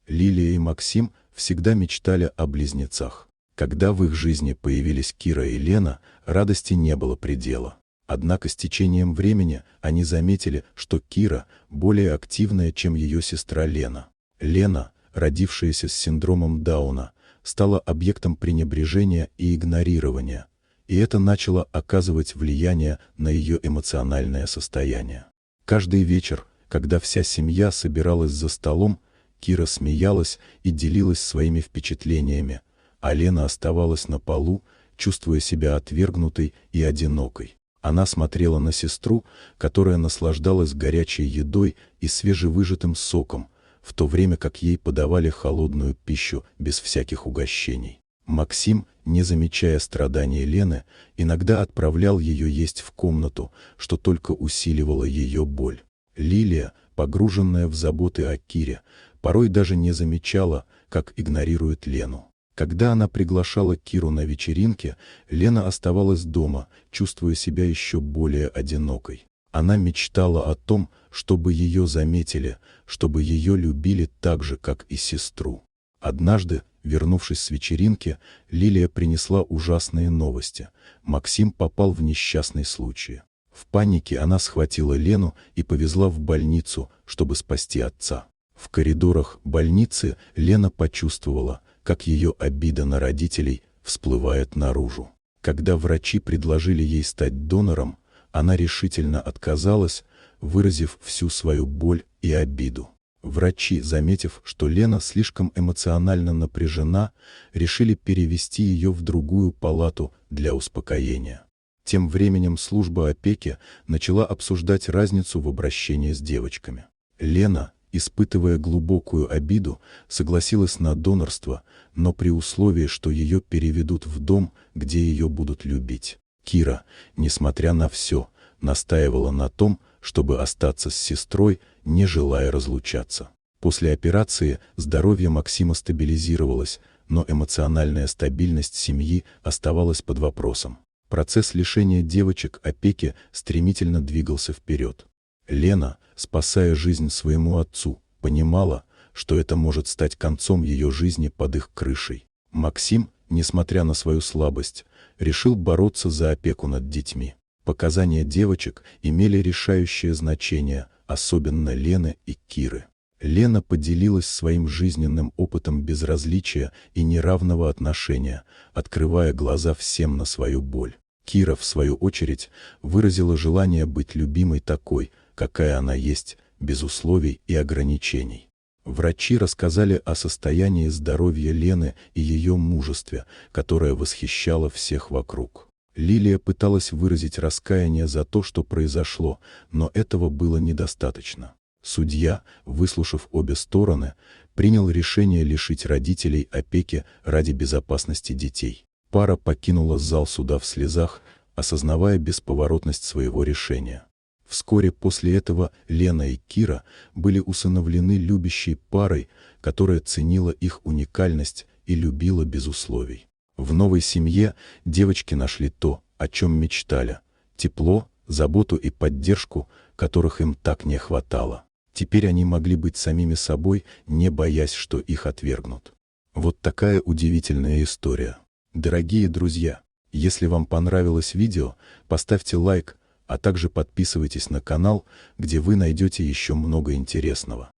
Лилия и Максим всегда мечтали о близнецах. Когда в их жизни появились Кира и Лена, радости не было предела. Однако с течением времени они заметили, что Кира более активная, чем ее сестра Лена. Лена, родившаяся с синдромом Дауна, стала объектом пренебрежения и игнорирования, и это начало оказывать влияние на ее эмоциональное состояние. Каждый вечер, когда вся семья собиралась за столом, Кира смеялась и делилась своими впечатлениями, а Лена оставалась на полу, чувствуя себя отвергнутой и одинокой. Она смотрела на сестру, которая наслаждалась горячей едой и свежевыжатым соком, в то время как ей подавали холодную пищу без всяких угощений. Максим, не замечая страданий Лены, иногда отправлял ее есть в комнату, что только усиливало ее боль. Лилия, погруженная в заботы о Кире, порой даже не замечала, как игнорирует Лену. Когда она приглашала Киру на вечеринки, Лена оставалась дома, чувствуя себя еще более одинокой. Она мечтала о том, чтобы ее заметили, чтобы ее любили так же, как и сестру. Однажды, вернувшись с вечеринки, Лилия принесла ужасные новости. Максим попал в несчастный случай. В панике она схватила Лену и повезла в больницу, чтобы спасти отца. В коридорах больницы Лена почувствовала, как ее обида на родителей всплывает наружу. Когда врачи предложили ей стать донором, она решительно отказалась, выразив всю свою боль и обиду. Врачи, заметив, что Лена слишком эмоционально напряжена, решили перевести ее в другую палату для успокоения. Тем временем служба опеки начала обсуждать разницу в обращении с девочками. Лена, испытывая глубокую обиду, согласилась на донорство, но при условии, что ее переведут в дом, где ее будут любить. Кира, несмотря на все, настаивала на том, чтобы остаться с сестрой, не желая разлучаться. После операции здоровье Максима стабилизировалось, но эмоциональная стабильность семьи оставалась под вопросом. Процесс лишения девочек опеки стремительно двигался вперед. Лена, спасая жизнь своему отцу, понимала, что это может стать концом ее жизни под их крышей. Максим, несмотря на свою слабость, решил бороться за опеку над детьми. Показания девочек имели решающее значение, особенно Лены и Киры. Лена поделилась своим жизненным опытом безразличия и неравного отношения, открывая глаза всем на свою боль. Кира, в свою очередь, выразила желание быть любимой такой, какая она есть, без условий и ограничений. Врачи рассказали о состоянии здоровья Лены и ее мужестве, которое восхищало всех вокруг. Лилия пыталась выразить раскаяние за то, что произошло, но этого было недостаточно. Судья, выслушав обе стороны, принял решение лишить родителей опеки ради безопасности детей. Пара покинула зал суда в слезах, осознавая бесповоротность своего решения. Вскоре после этого Лена и Кира были усыновлены любящей парой, которая ценила их уникальность и любила без условий. В новой семье девочки нашли то, о чем мечтали – тепло, заботу и поддержку, которых им так не хватало. Теперь они могли быть самими собой, не боясь, что их отвергнут. Вот такая удивительная история. Дорогие друзья, если вам понравилось видео, поставьте лайк, а также подписывайтесь на канал, где вы найдете еще много интересного.